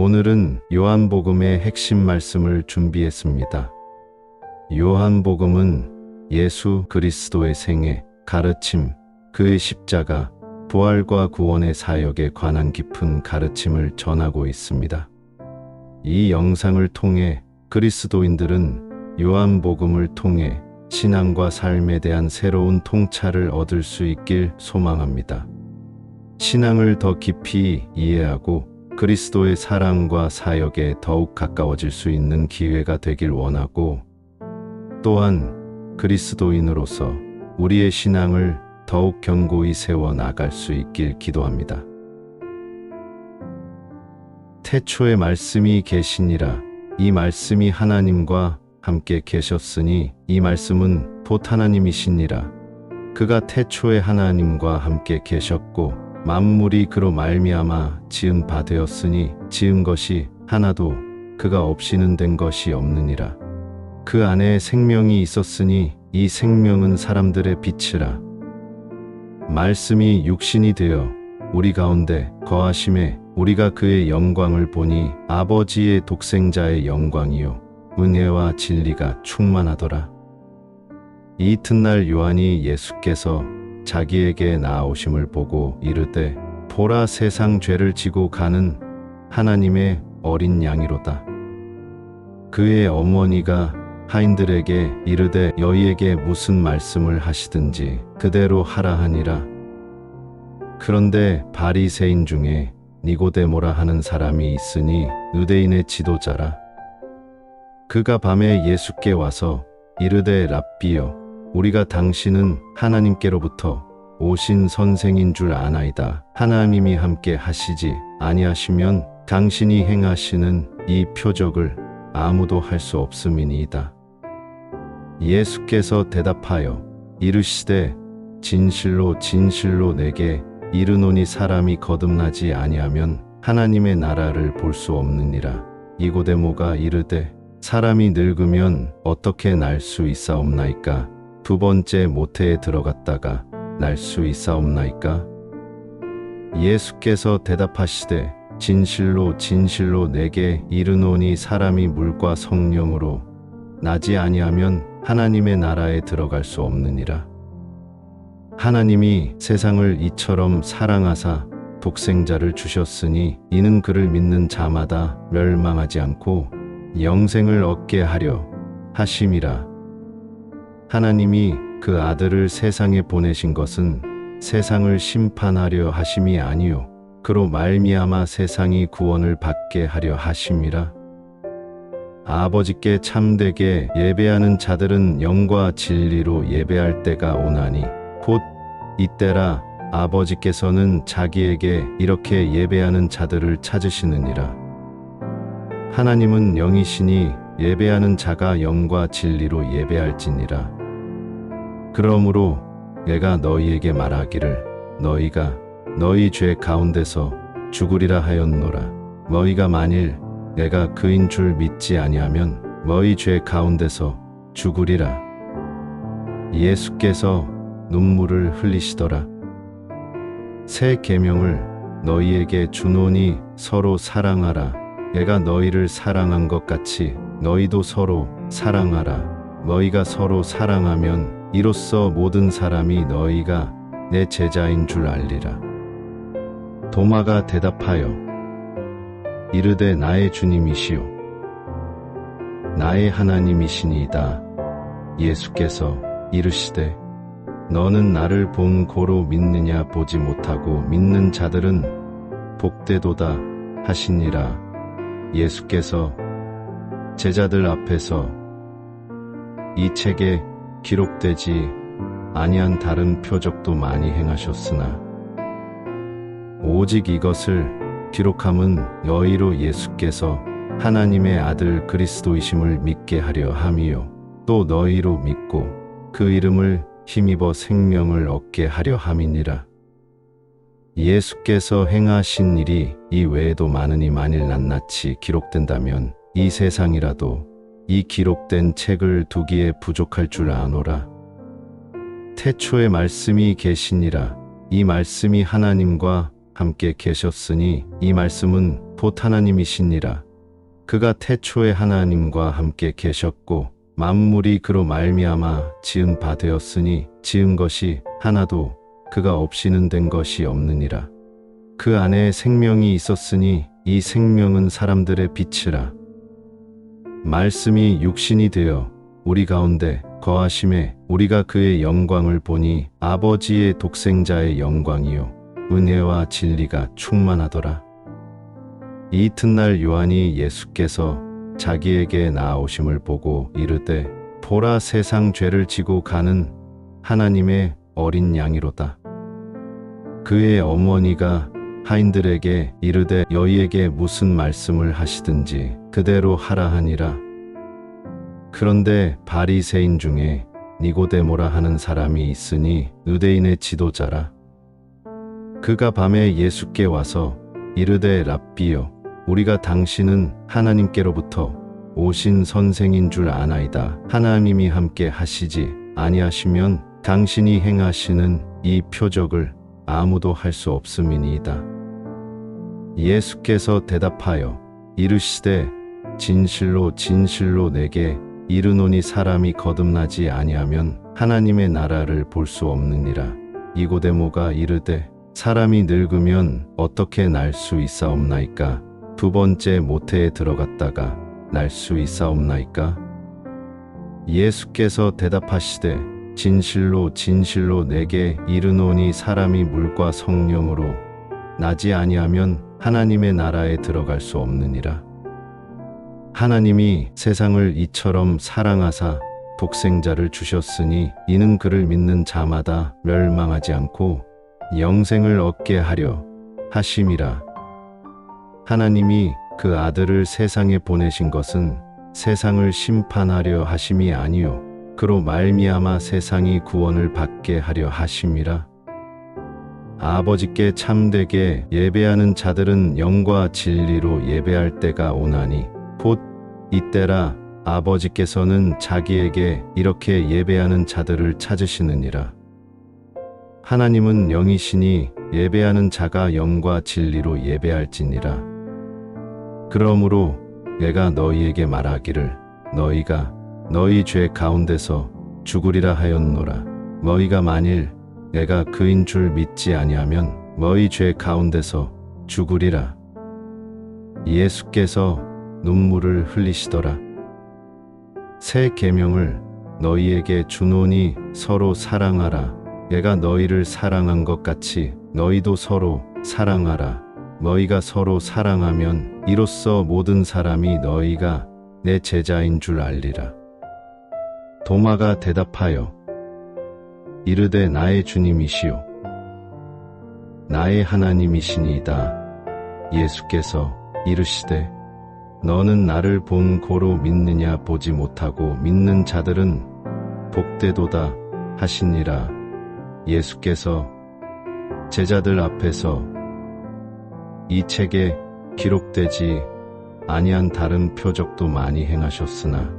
오늘은 요한복음의 핵심 말씀을 준비했습니다. 요한복음은 예수 그리스도의 생애, 가르침, 그의 십자가, 부활과 구원의 사역에 관한 깊은 가르침을 전하고 있습니다. 이 영상을 통해 그리스도인들은 요한복음을 통해 신앙과 삶에 대한 새로운 통찰을 얻을 수 있길 소망합니다. 신앙을 더 깊이 이해하고 그리스도의 사랑과 사역에 더욱 가까워질 수 있는 기회가 되길 원하고, 또한 그리스도인으로서 우리의 신앙을 더욱 견고히 세워 나갈 수 있길 기도합니다. 태초에 말씀이 계시니라. 이 말씀이 하나님과 함께 계셨으니 이 말씀은 곧 하나님이시니라. 그가 태초에 하나님과 함께 계셨고 만물이 그로 말미암아 지은 바 되었으니 지은 것이 하나도 그가 없이는 된 것이 없느니라. 그 안에 생명이 있었으니 이 생명은 사람들의 빛이라. 말씀이 육신이 되어 우리 가운데 거하심에 우리가 그의 영광을 보니 아버지의 독생자의 영광이요 은혜와 진리가 충만하더라. 이 이튿날 요한이 예수께서 자기에게 나아오심을 보고 이르되, 보라, 세상 죄를 지고 가는 하나님의 어린 양이로다. 그의 어머니가 하인들에게 이르되 너희에게 무슨 말씀을 하시든지 그대로 하라 하니라. 그런데 바리새인 중에 니고데모라 하는 사람이 있으니 유대인의 지도자라. 그가 밤에 예수께 와서 이르되, 랍비여, 우리가 당신은 하나님께로부터 오신 선생인 줄 아나이다. 하나님이 함께 하시지 아니하시면 당신이 행하시는 이 표적을 아무도 할 수 없음이니이다. 예수께서 대답하여 이르시되, 진실로 진실로 내게 이르노니 사람이 거듭나지 아니하면 하나님의 나라를 볼 수 없느니라. 니고데모가 이르되, 사람이 늙으면 어떻게 날 수 있사옵나이까? 두 번째 모태에 들어갔다가 날 수 있사옵나이까? 예수께서 대답하시되, 진실로 진실로 내게 이르노니 사람이 물과 성령으로 나지 아니하면 하나님의 나라에 들어갈 수 없느니라. 하나님이 세상을 이처럼 사랑하사 독생자를 주셨으니 이는 그를 믿는 자마다 멸망하지 않고 영생을 얻게 하려 하심이라. 하나님이 그 아들을 세상에 보내신 것은 세상을 심판하려 하심이 아니요 그로 말미암아 세상이 구원을 받게 하려 하심이라. 아버지께 참되게 예배하는 자들은 영과 진리로 예배할 때가 오나니 곧 이때라. 아버지께서는 자기에게 이렇게 예배하는 자들을 찾으시느니라. 하나님은 영이시니 예배하는 자가 영과 진리로 예배할지니라. 그러므로 내가 너희에게 말하기를 너희가 너희 죄 가운데서 죽으리라 하였노라. 너희가 만일 내가 그인 줄 믿지 아니하면 너희 죄 가운데서 죽으리라. 예수께서 눈물을 흘리시더라. 새 계명을 너희에게 주노니 서로 사랑하라. 내가 너희를 사랑한 것 같이 너희도 서로 사랑하라. 너희가 서로 사랑하면 이로써 모든 사람이 너희가 내 제자인 줄 알리라. 도마가 대답하여 이르되, 나의 주님이시요 나의 하나님이시니이다. 예수께서 이르시되, 너는 나를 본 고로 믿느냐? 보지 못하고 믿는 자들은 복되도다 하시니라. 예수께서 제자들 앞에서 이 책에 기록되지 아니한 다른 표적도 많이 행하셨으나 오직 이것을 기록함은 너희로 예수께서 하나님의 아들 그리스도이심을 믿게 하려 함이요 또 너희로 믿고 그 이름을 힘입어 생명을 얻게 하려 함이니라. 예수께서 행하신 일이 이 외에도 많으니 만일 낱낱이 기록된다면 이 세상이라도 이 기록된 책을 두기에 부족할 줄 아노라. 태초에 말씀이 계시니라. 이 말씀이 하나님과 함께 계셨으니 이 말씀은 곧 하나님이시니라. 그가 태초에 하나님과 함께 계셨고 만물이 그로 말미암아 지은 바 되었으니 지은 것이 하나도 그가 없이는 된 것이 없느니라. 그 안에 생명이 있었으니 이 생명은 사람들의 빛이라. 말씀이 육신이 되어 우리 가운데 거하심에 우리가 그의 영광을 보니 아버지의 독생자의 영광이요 은혜와 진리가 충만하더라. 이 이튿날 요한이 예수께서 자기에게 나아오심을 보고 이르되 보라, 세상 죄를 지고 가는 하나님의 어린 양이로다. 그의 어머니가 하인들에게 이르되 너희에게 무슨 말씀을 하시든지 그대로 하라 하니라. 그런데 바리새인 중에 니고데모라 하는 사람이 있으니 유대인의 지도자라. 그가 밤에 예수께 와서 이르되 랍비여, 우리가 당신은 하나님께로부터 오신 선생인 줄 아나이다. 하나님이 함께 하시지 아니하시면 당신이 행하시는 이 표적을 아무도 할 수 없음이니이다. 예수께서 대답하여 이르시되 진실로 진실로 내게 이르노니 사람이 거듭나지 아니하면 하나님의 나라를 볼 수 없느니라. 니고데모가 이르되 사람이 늙으면 어떻게 날 수 있사옵나이까? 두 번째 모태에 들어갔다가 날 수 있사옵나이까? 예수께서 대답하시되 진실로 진실로 내게 이르노니 사람이 물과 성령으로 나지 아니하면 하나님의 나라에 들어갈 수 없느니라. 하나님이 세상을 이처럼 사랑하사 독생자를 주셨으니 이는 그를 믿는 자마다 멸망하지 않고 영생을 얻게 하려 하심이라. 하나님이 그 아들을 세상에 보내신 것은 세상을 심판하려 하심이 아니요 그로 말미암아 세상이 구원을 받게 하려 하심이라. 아버지께 참되게 예배하는 자들은 영과 진리로 예배할 때가 오나니 곧 이때라. 아버지께서는 자기에게 이렇게 예배하는 자들을 찾으시느니라. 하나님은 영이시니 예배하는 자가 영과 진리로 예배할지니라. 그러므로 내가 너희에게 말하기를 너희가 너희 죄 가운데서 죽으리라 하였노라. 너희가 만일 내가 그인 줄 믿지 아니하면 너희 죄 가운데서 죽으리라. 예수께서 눈물을 흘리시더라. 새 계명을 너희에게 주노니 서로 사랑하라. 내가 너희를 사랑한 것 같이 너희도 서로 사랑하라. 너희가 서로 사랑하면 이로써 모든 사람이 너희가 내 제자인 줄 알리라. 도마가 대답하여 이르되 나의 주님이시요 나의 하나님이시니이다. 예수께서 이르시되 너는 나를 본 고로 믿느냐? 보지 못하고 믿는 자들은 복되도다 하시니라. 예수께서 제자들 앞에서 이 책에 기록되지 아니한 다른 표적도 많이 행하셨으나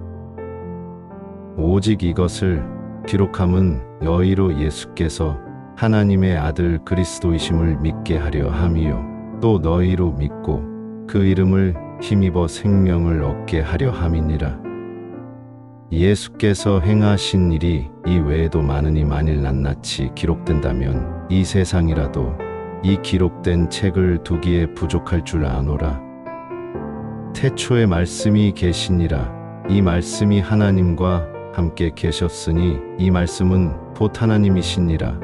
오직 이것을 기록함은 너희로 예수께서 하나님의 아들 그리스도이심을 믿게 하려 함이요 또 너희로 믿고 그 이름을 힘입어 생명을 얻게 하려 함이니라. 예수께서 행하신 일이 이 외에도 많으니 만일 낱낱이 기록된다면 이 세상이라도 이 기록된 책을 두기에 부족할 줄 아노라. 태초에 말씀이 계시니라. 이 말씀이 하나님과 함께 계셨으니 이 말씀은 곧 하나님이시니라.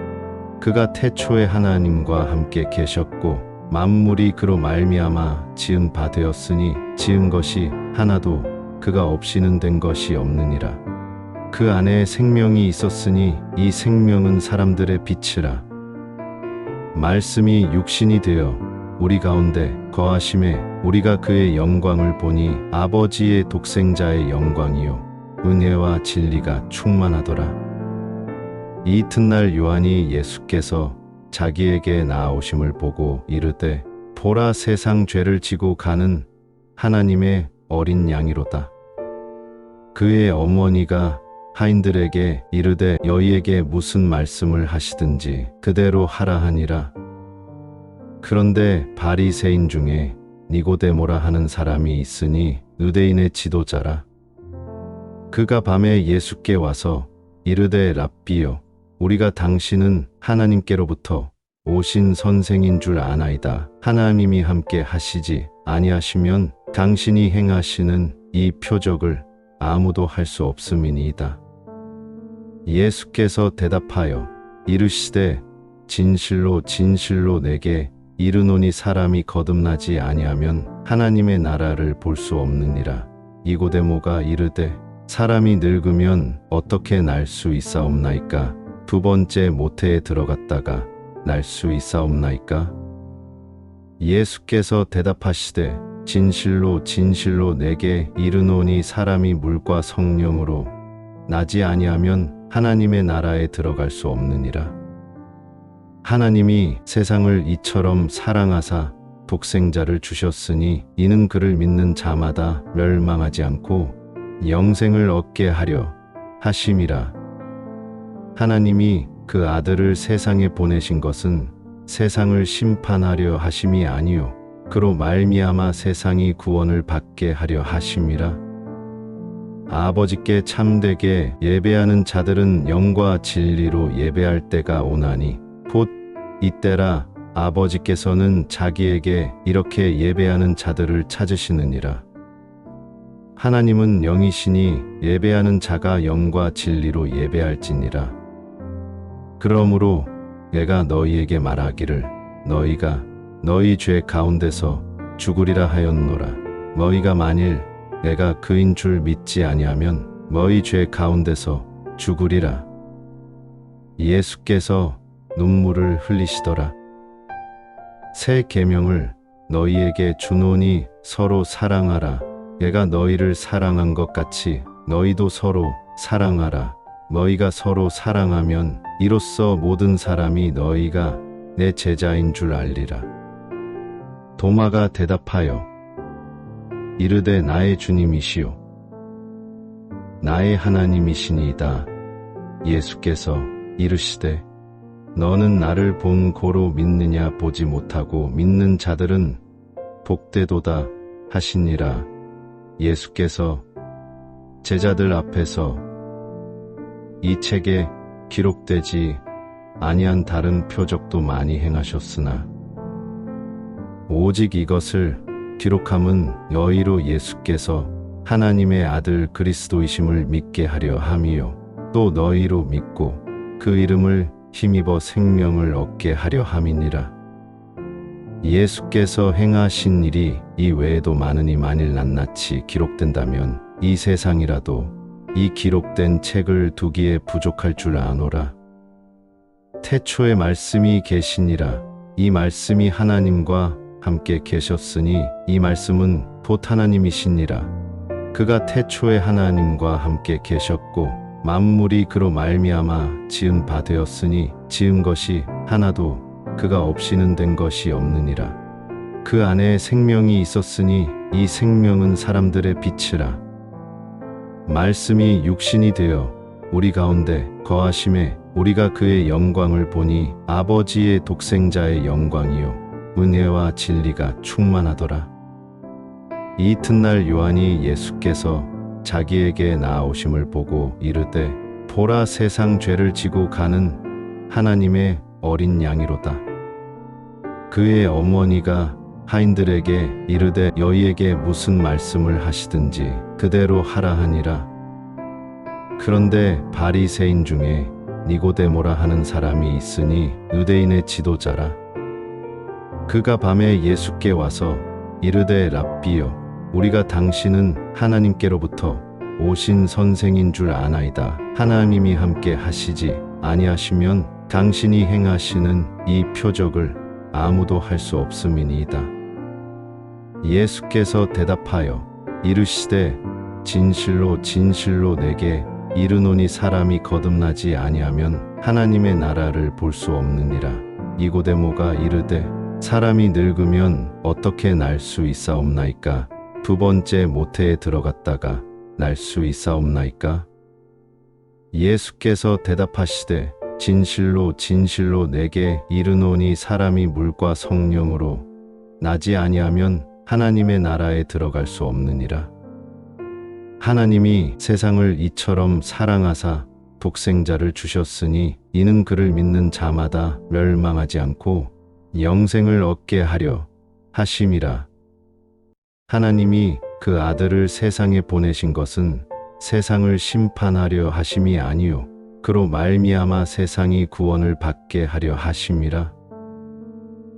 그가 태초에 하나님과 함께 계셨고 만물이 그로 말미암아 지은 바 되었으니 지은 것이 하나도 그가 없이는 된 것이 없느니라. 그 안에 생명이 있었으니 이 생명은 사람들의 빛이라. 말씀이 육신이 되어 우리 가운데 거하심에 우리가 그의 영광을 보니 아버지의 독생자의 영광이요 은혜와 진리가 충만하더라. 이 이튿날 요한이 예수께서 자기에게 나아오심을 보고 이르되 보라, 세상 죄를 지고 가는 하나님의 어린 양이로다. 그의 어머니가 하인들에게 이르되 너희에게 무슨 말씀을 하시든지 그대로 하라 하니라. 그런데 바리새인 중에 니고데모라 하는 사람이 있으니 유대인의 지도자라. 그가 밤에 예수께 와서 이르되 랍비여, 우리가 당신은 하나님께로부터 오신 선생인 줄 아나이다. 하나님이 함께 하시지 아니하시면 당신이 행하시는 이 표적을 아무도 할 수 없음이니이다. 예수께서 대답하여 이르시되 진실로 진실로 내게 이르노니 사람이 거듭나지 아니하면 하나님의 나라를 볼 수 없느니라. 니고데모가 이르되 사람이 늙으면 어떻게 날 수 있사옵나이까? 두 번째 모태에 들어갔다가 날 수 있사옵나이까? 예수께서 대답하시되 진실로 진실로 내게 이르노니 사람이 물과 성령으로 나지 아니하면 하나님의 나라에 들어갈 수 없느니라. 하나님이 세상을 이처럼 사랑하사 독생자를 주셨으니 이는 그를 믿는 자마다 멸망하지 않고 영생을 얻게 하려 하심이라. 하나님이 그 아들을 세상에 보내신 것은 세상을 심판하려 하심이 아니요 그로 말미암아 세상이 구원을 받게 하려 하심이라. 아버지께 참되게 예배하는 자들은 영과 진리로 예배할 때가 오나니 곧 이때라. 아버지께서는 자기에게 이렇게 예배하는 자들을 찾으시느니라. 하나님은 영이시니 예배하는 자가 영과 진리로 예배할지니라. 그러므로 내가 너희에게 말하기를 너희가 너희 죄 가운데서 죽으리라 하였노라. 너희가 만일 내가 그인 줄 믿지 아니하면 너희 죄 가운데서 죽으리라. 예수께서 눈물을 흘리시더라. 새 계명을 너희에게 주노니 서로 사랑하라. 내가 너희를 사랑한 것 같이 너희도 서로 사랑하라. 너희가 서로 사랑하면 이로써 모든 사람이 너희가 내 제자인 줄 알리라. 도마가 대답하여 이르되 나의 주님이시요 나의 하나님이시니이다. 예수께서 이르시되 너는 나를 본 고로 믿느냐? 보지 못하고 믿는 자들은 복되도다 하시니라. 예수께서 제자들 앞에서 이 책에 기록되지 아니한 다른 표적도 많이 행하셨으나 오직 이것을 기록함은 너희로 예수께서 하나님의 아들 그리스도이심을 믿게 하려 함이요 또 너희로 믿고 그 이름을 힘입어 생명을 얻게 하려 함이니라. 예수께서 행하신 일이 이 외에도 많으니 만일 낱낱이 기록된다면 이 세상이라도 이 기록된 책을 두기에 부족할 줄 아노라. 태초에 말씀이 계시니라. 이 말씀이 하나님과 함께 계셨으니 이 말씀은 곧 하나님이시니라. 그가 태초에 하나님과 함께 계셨고 만물이 그로 말미암아 지은 바 되었으니 지은 것이 하나도 그가 없이는 된 것이 없느니라. 그 안에 생명이 있었으니 이 생명은 사람들의 빛이라. 말씀이 육신이 되어 우리 가운데 거하심에 우리가 그의 영광을 보니 아버지의 독생자의 영광이요 은혜와 진리가 충만하더라. 이 이튿날 요한이 예수께서 자기에게 나아오심을 보고 이르되 보라 세상 죄를 지고 가는 하나님의 어린 양이로다. 그의 어머니가 하인들에게 이르되 너희에게 무슨 말씀을 하시든지 그대로 하라 하니라. 그런데 바리새인 중에 니고데모라 하는 사람이 있으니 유대인의 지도자라. 그가 밤에 예수께 와서 이르되 랍비여, 우리가 당신은 하나님께로부터 오신 선생인 줄 아나이다. 하나님이 함께 하시지 아니하시면 당신이 행하시는 이 표적을 아무도 할 수 없음이니이다. 예수께서 대답하여 이르시되 진실로 진실로 내게 이르노니 사람이 거듭나지 아니하면 하나님의 나라를 볼 수 없느니라. 니고데모가 이르되 사람이 늙으면 어떻게 날 수 있사옵나이까? 두 번째 모태에 들어갔다가 날 수 있사옵나이까? 예수께서 대답하시되 진실로 진실로 내게 이르노니 사람이 물과 성령으로 나지 아니하면 하나님의 나라에 들어갈 수 없느니라. 하나님이 세상을 이처럼 사랑하사 독생자를 주셨으니 이는 그를 믿는 자마다 멸망하지 않고 영생을 얻게 하려 하심이라. 하나님이 그 아들을 세상에 보내신 것은 세상을 심판하려 하심이 아니요 그로 말미암아 세상이 구원을 받게 하려 하심이라.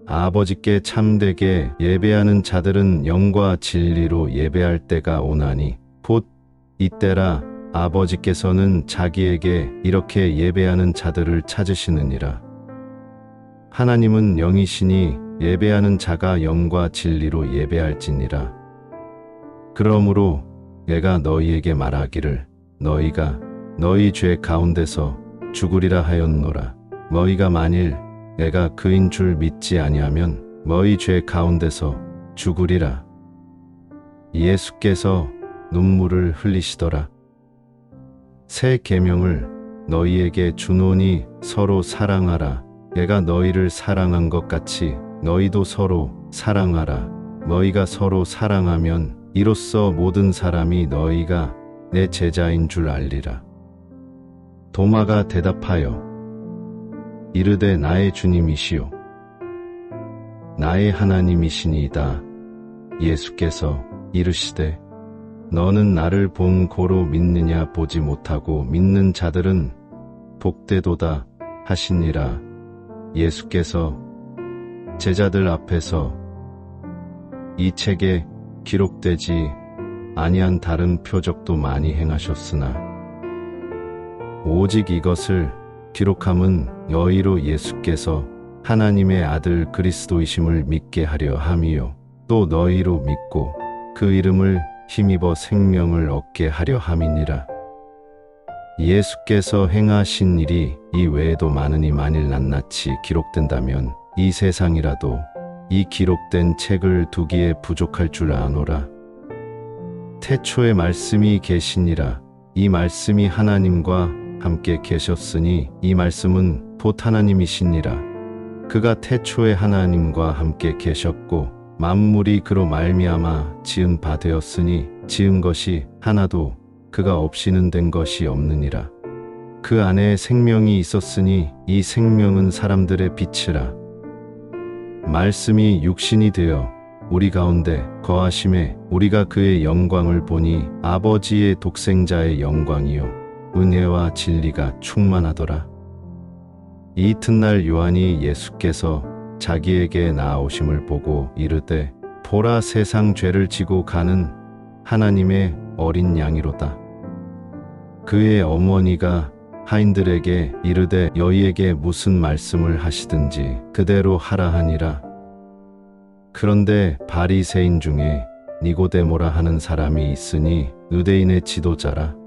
아버지께 참되게 예배하는 자들은 영과 진리로 예배할 때가 오나니 곧 이때라. 아버지께서는 자기에게 이렇게 예배하는 자들을 찾으시느니라. 하나님은 영이시니 예배하는 자가 영과 진리로 예배할지니라. 그러므로 내가 너희에게 말하기를 너희가 너희 죄 가운데서 죽으리라 하였노라. 너희가 만일 내가 그인 줄 믿지 아니하면 너희 죄 가운데서 죽으리라. 예수께서 눈물을 흘리시더라. 새 계명을 너희에게 주노니 서로 사랑하라. 내가 너희를 사랑한 것 같이 너희도 서로 사랑하라. 너희가 서로 사랑하면 이로써 모든 사람이 너희가 내 제자인 줄 알리라. 도마가 대답하여 이르되 나의 주님이시요 나의 하나님이시니이다. 예수께서 이르시되 너는 나를 본 고로 믿느냐. 보지 못하고 믿는 자들은 복되도다 하시니라. 예수께서 제자들 앞에서 이 책에 기록되지 아니한 다른 표적도 많이 행하셨으나 오직 이것을 기록함은 너희로 예수께서 하나님의 아들 그리스도이심을 믿게 하려 함이요 또 너희로 믿고 그 이름을 힘입어 생명을 얻게 하려 함이니라. 예수께서 행하신 일이 이 외에도 많으니 만일 낱낱이 기록된다면 이 세상이라도 이 기록된 책을 두기에 부족할 줄 아노라. 태초에 말씀이 계시니라. 이 말씀이 하나님과 함께 계셨으니 이 말씀은 곧 하나님이시니라. 그가 태초에 하나님과 함께 계셨고 만물이 그로 말미암아 지은 바 되었으니 지은 것이 하나도 그가 없이는 된 것이 없느니라. 그 안에 생명이 있었으니 이 생명은 사람들의 빛이라. 말씀이 육신이 되어 우리 가운데 거하심에 우리가 그의 영광을 보니 아버지의 독생자의 영광이요 은혜와 진리가 충만하더라. 이 이튿날 요한이 예수께서 자기에게 나아오심을 보고 이르되 보라 세상 죄를 지고 가는 하나님의 어린 양이로다. 그의 어머니가 하인들에게 이르되 너희에게 무슨 말씀을 하시든지 그대로 하라 하니라. 그런데 바리새인 중에 니고데모라 하는 사람이 있으니 유대인의 지도자라.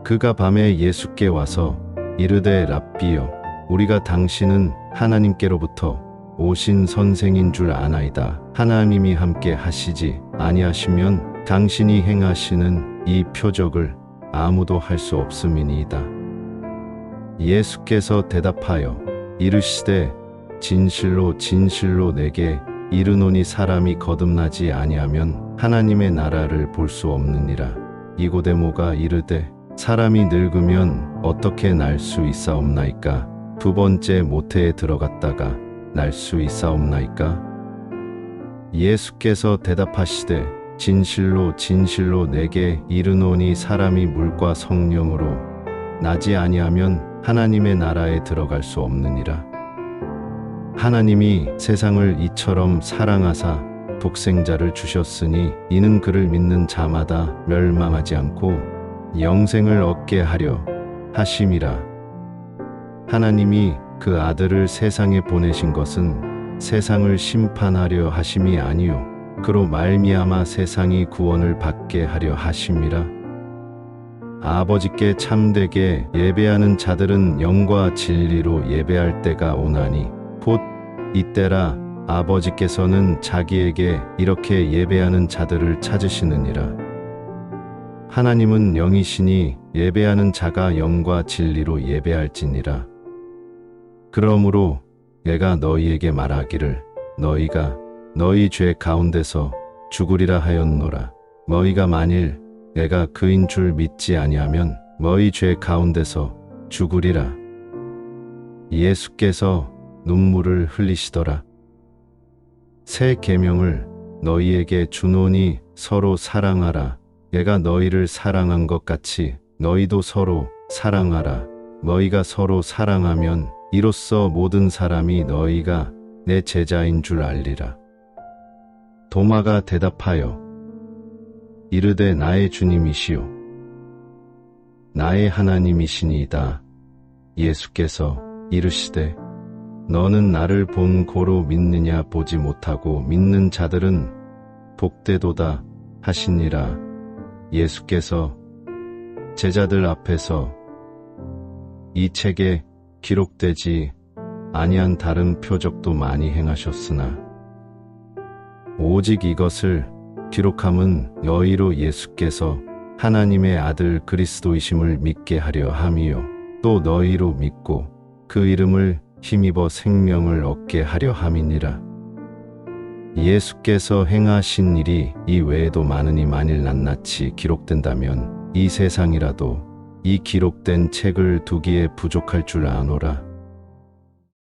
그가 밤에 예수께 와서 이르되 랍비여 우리가 당신은 하나님께로부터 오신 선생인 줄 아나이다. 하나님이 함께 하시지 아니하시면 당신이 행하시는 이 표적을 아무도 할 수 없음이니이다. 예수께서 대답하여 이르시되 진실로 진실로 내게 이르노니 사람이 거듭나지 아니하면 하나님의 나라를 볼 수 없느니라. 니고데모가 이르되 사람이 늙으면 어떻게 날 수 있사옵나이까? 두 번째 모태에 들어갔다가 날 수 있사옵나이까? 예수께서 대답하시되 진실로 진실로 내게 이르노니 사람이 물과 성령으로 나지 아니하면 하나님의 나라에 들어갈 수 없느니라. 하나님이 세상을 이처럼 사랑하사 독생자를 주셨으니 이는 그를 믿는 자마다 멸망하지 않고 영생을 얻게 하려 하심이라. 하나님이 그 아들을 세상에 보내신 것은 세상을 심판하려 하심이 아니요 그로 말미암아 세상이 구원을 받게 하려 하심이라. 아버지께 참되게 예배하는 자들은 영과 진리로 예배할 때가 오나니 곧 이때라. 아버지께서는 자기에게 이렇게 예배하는 자들을 찾으시느니라. 하나님은 영이시니 예배하는 자가 영과 진리로 예배할지니라. 그러므로 내가 너희에게 말하기를 너희가 너희 죄 가운데서 죽으리라 하였노라. 너희가 만일 내가 그인 줄 믿지 아니하면 너희 죄 가운데서 죽으리라. 예수께서 눈물을 흘리시더라. 새 계명을 너희에게 주노니 서로 사랑하라. 내가 너희를 사랑한 것 같이 너희도 서로 사랑하라. 너희가 서로 사랑하면 이로써 모든 사람이 너희가 내 제자인 줄 알리라. 도마가 대답하여 이르되 나의 주님이시요 나의 하나님이시니이다. 예수께서 이르시되 너는 나를 본 고로 믿느냐. 보지 못하고 믿는 자들은 복되도다 하시니라. 예수께서 제자들 앞에서 이 책에 기록되지 아니한 다른 표적도 많이 행하셨으나 오직 이것을 기록함은 너희로 예수께서 하나님의 아들 그리스도이심을 믿게 하려 함이요 또 너희로 믿고 그 이름을 힘입어 생명을 얻게 하려 함이니라. 예수께서 행하신 일이 이 외에도 많으니 만일 낱낱이 기록된다면 이 세상이라도 이 기록된 책을 두기에 부족할 줄 아노라.